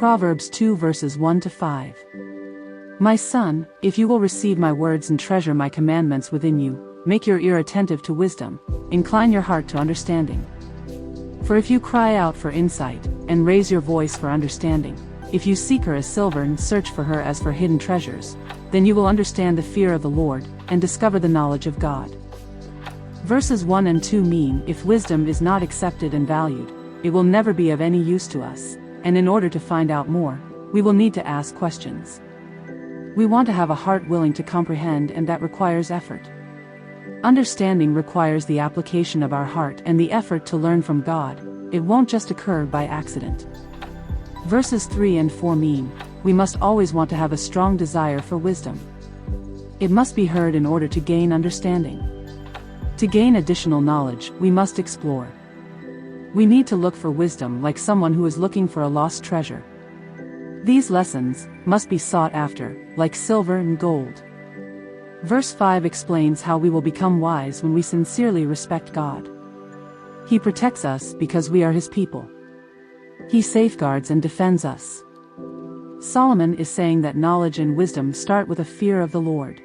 Proverbs 2 verses 1 to 5. My son, if you will receive my words and treasure my commandments within you, make your ear attentive to wisdom, incline your heart to understanding. For if you cry out for insight, and raise your voice for understanding, if you seek her as silver and search for her as for hidden treasures, then you will understand the fear of the Lord, and discover the knowledge of God. Verses 1 and 2 mean, if wisdom is not accepted and valued, it will never be of any use to us, and in order to find out more, we will need to ask questions. We want to have a heart willing to comprehend, and that requires effort. Understanding requires the application of our heart and the effort to learn from God. It won't just occur by accident. Verses 3 and 4 mean, we must always want to have a strong desire for wisdom. It must be heard in order to gain understanding. To gain additional knowledge, we must explore. We need to look for wisdom like someone who is looking for a lost treasure. These lessons must be sought after, like silver and gold. Verse 5 explains how we will become wise when we sincerely respect God. He protects us because we are His people. He safeguards and defends us. Solomon is saying that knowledge and wisdom start with a fear of the Lord.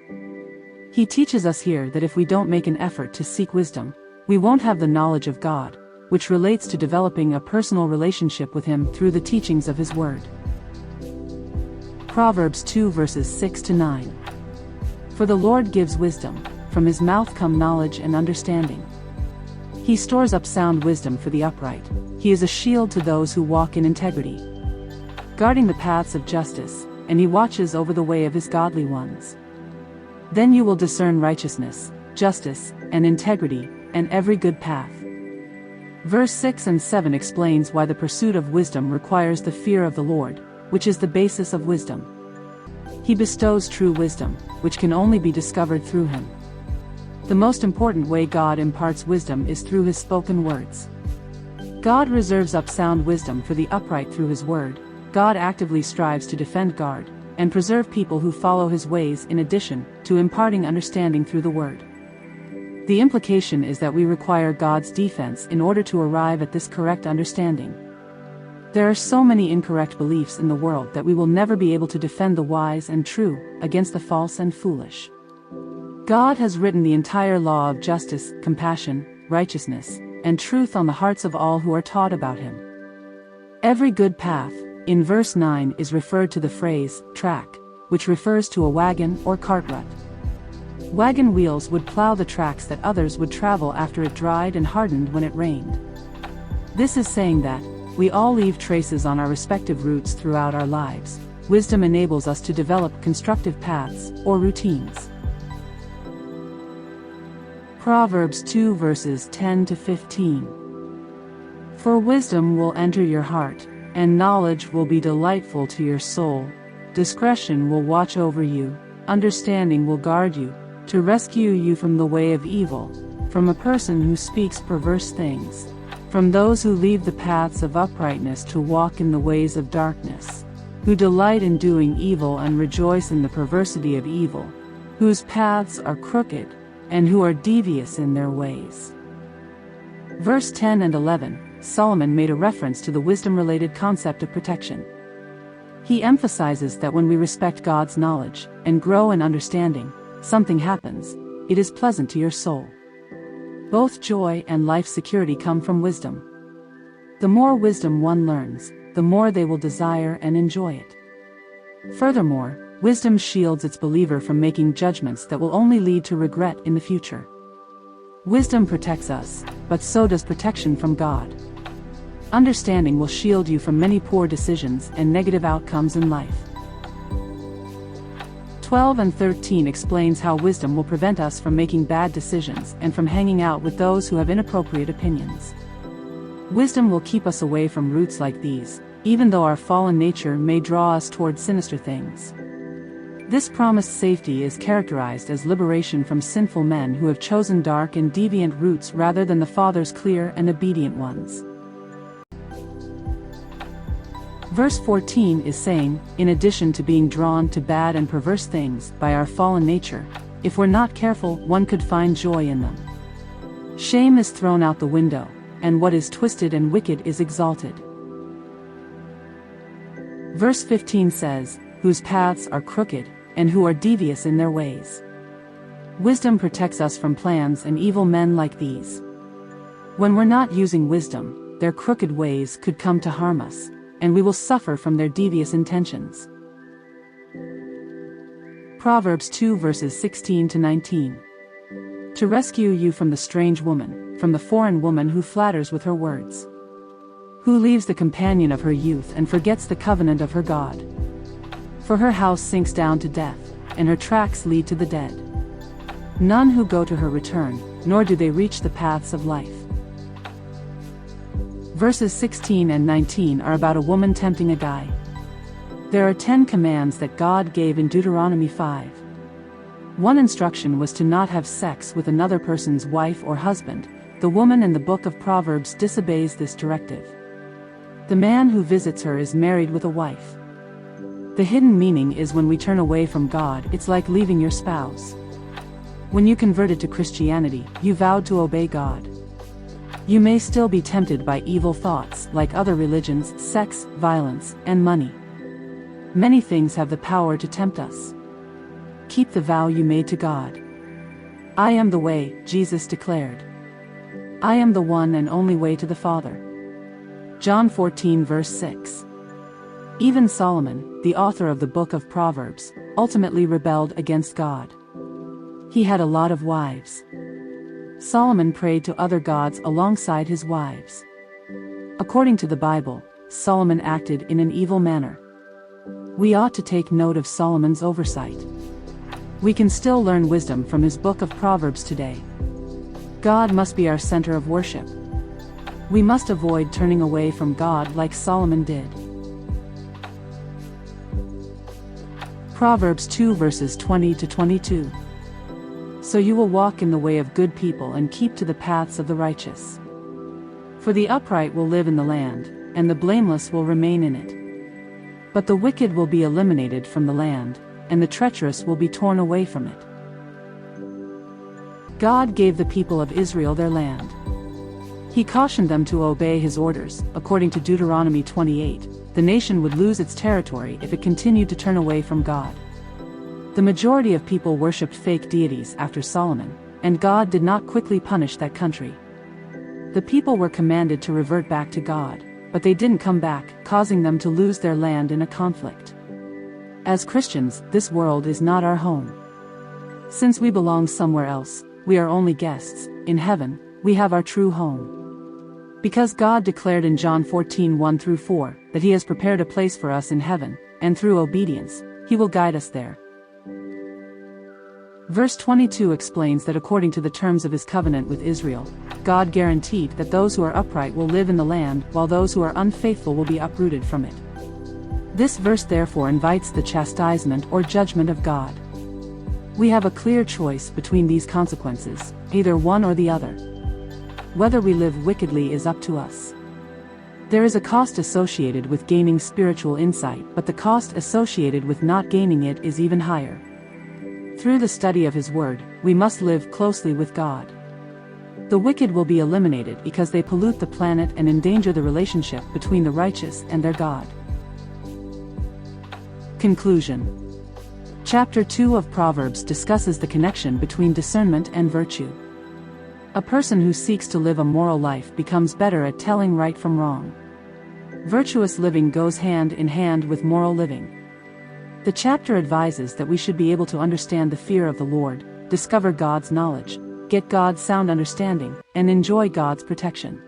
He teaches us here that if we don't make an effort to seek wisdom, we won't have the knowledge of God, which relates to developing a personal relationship with Him through the teachings of His Word. Proverbs 2 verses 6 to 9. For the Lord gives wisdom, from His mouth come knowledge and understanding. He stores up sound wisdom for the upright. He is a shield to those who walk in integrity, guarding the paths of justice, and He watches over the way of His godly ones. Then you will discern righteousness, justice, and integrity, and every good path. Verse 6 and 7 explains why the pursuit of wisdom requires the fear of the Lord, which is the basis of wisdom. He bestows true wisdom, which can only be discovered through Him. The most important way God imparts wisdom is through His spoken words. God reserves up sound wisdom for the upright through His Word. God actively strives to defend, guard, and preserve people who follow His ways in addition to imparting understanding through the Word. The implication is that we require God's defense in order to arrive at this correct understanding. There are so many incorrect beliefs in the world that we will never be able to defend the wise and true against the false and foolish. God has written the entire law of justice, compassion, righteousness, and truth on the hearts of all who are taught about Him. Every good path, in verse 9, is referred to the phrase, track, which refers to a wagon or cart rut. Wagon wheels would plow the tracks that others would travel after it dried and hardened when it rained. This is saying that we all leave traces on our respective routes throughout our lives. Wisdom enables us to develop constructive paths or routines. Proverbs 2 verses 10 to 15. For wisdom will enter your heart, and knowledge will be delightful to your soul. Discretion will watch over you, understanding will guard you, to rescue you from the way of evil, from a person who speaks perverse things, from those who leave the paths of uprightness to walk in the ways of darkness, who delight in doing evil and rejoice in the perversity of evil, whose paths are crooked, and who are devious in their ways. Verse 10 and 11, Solomon made a reference to the wisdom-related concept of protection. He emphasizes that when we respect God's knowledge and grow in understanding, something happens. It is pleasant to your soul. Both joy and life security come from wisdom. The more wisdom one learns, the more they will desire and enjoy it. Furthermore, wisdom shields its believer from making judgments that will only lead to regret in the future. Wisdom protects us, but so does protection from God. Understanding will shield you from many poor decisions and negative outcomes in life. 12 and 13 explains how wisdom will prevent us from making bad decisions and from hanging out with those who have inappropriate opinions. Wisdom will keep us away from roots like these, even though our fallen nature may draw us toward sinister things. This promised safety is characterized as liberation from sinful men who have chosen dark and deviant routes rather than the Father's clear and obedient ones. Verse 14 is saying, in addition to being drawn to bad and perverse things by our fallen nature, if we're not careful, one could find joy in them. Shame is thrown out the window, and what is twisted and wicked is exalted. Verse 15 says, "Whose paths are crooked, and who are devious in their ways." Wisdom protects us from plans and evil men like these. When we're not using wisdom, their crooked ways could come to harm us, and we will suffer from their devious intentions. Proverbs 2 verses 16 to 19. To rescue you from the strange woman, from the foreign woman who flatters with her words, who leaves the companion of her youth and forgets the covenant of her God. For her house sinks down to death, and her tracks lead to the dead. None who go to her return, nor do they reach the paths of life. Verses 16 and 19 are about a woman tempting a guy. There are 10 commands that God gave in Deuteronomy 5. One instruction was to not have sex with another person's wife or husband. The woman in the book of Proverbs disobeys this directive. The man who visits her is married with a wife. The hidden meaning is when we turn away from God, it's like leaving your spouse. When you converted to Christianity, you vowed to obey God. You may still be tempted by evil thoughts like other religions, sex, violence, and money. Many things have the power to tempt us. Keep the vow you made to God. "I am the way," Jesus declared. "I am the one and only way to the Father." John 14 verse 6. Even Solomon, the author of the book of Proverbs, ultimately rebelled against God. He had a lot of wives. Solomon prayed to other gods alongside his wives. According to the Bible, Solomon acted in an evil manner. We ought to take note of Solomon's oversight. We can still learn wisdom from his book of Proverbs today. God must be our center of worship. We must avoid turning away from God like Solomon did. Proverbs 2 verses 20 to 22. So you will walk in the way of good people and keep to the paths of the righteous. For the upright will live in the land, and the blameless will remain in it. But the wicked will be eliminated from the land, and the treacherous will be torn away from it. God gave the people of Israel their land. He cautioned them to obey his orders. According to Deuteronomy 28, the nation would lose its territory if it continued to turn away from God. The majority of people worshipped fake deities after Solomon, and God did not quickly punish that country. The people were commanded to revert back to God, but they didn't come back, causing them to lose their land in a conflict. As Christians, this world is not our home. Since we belong somewhere else, we are only guests. In heaven, we have our true home. Because God declared in John 14 1-4, that he has prepared a place for us in heaven, and through obedience, he will guide us there. Verse 22 explains that according to the terms of his covenant with Israel, God guaranteed that those who are upright will live in the land, while those who are unfaithful will be uprooted from it. This verse therefore invites the chastisement or judgment of God. We have a clear choice between these consequences, either one or the other. Whether we live wickedly is up to us. There is a cost associated with gaining spiritual insight, but the cost associated with not gaining it is even higher. Through the study of his word, we must live closely with God. The wicked will be eliminated because they pollute the planet and endanger the relationship between the righteous and their God. Conclusion. Chapter 2 of Proverbs discusses the connection between discernment and virtue. A person who seeks to live a moral life becomes better at telling right from wrong. Virtuous living goes hand in hand with moral living. The chapter advises that we should be able to understand the fear of the Lord, discover God's knowledge, get God's sound understanding, and enjoy God's protection.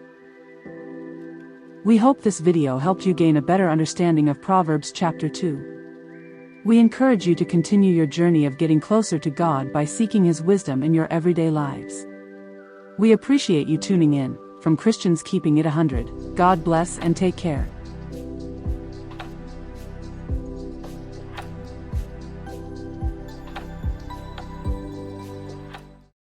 We hope this video helped you gain a better understanding of Proverbs chapter 2. We encourage you to continue your journey of getting closer to God by seeking his wisdom in your everyday lives. We appreciate you tuning in. From Christians Keeping It 100, God bless and take care.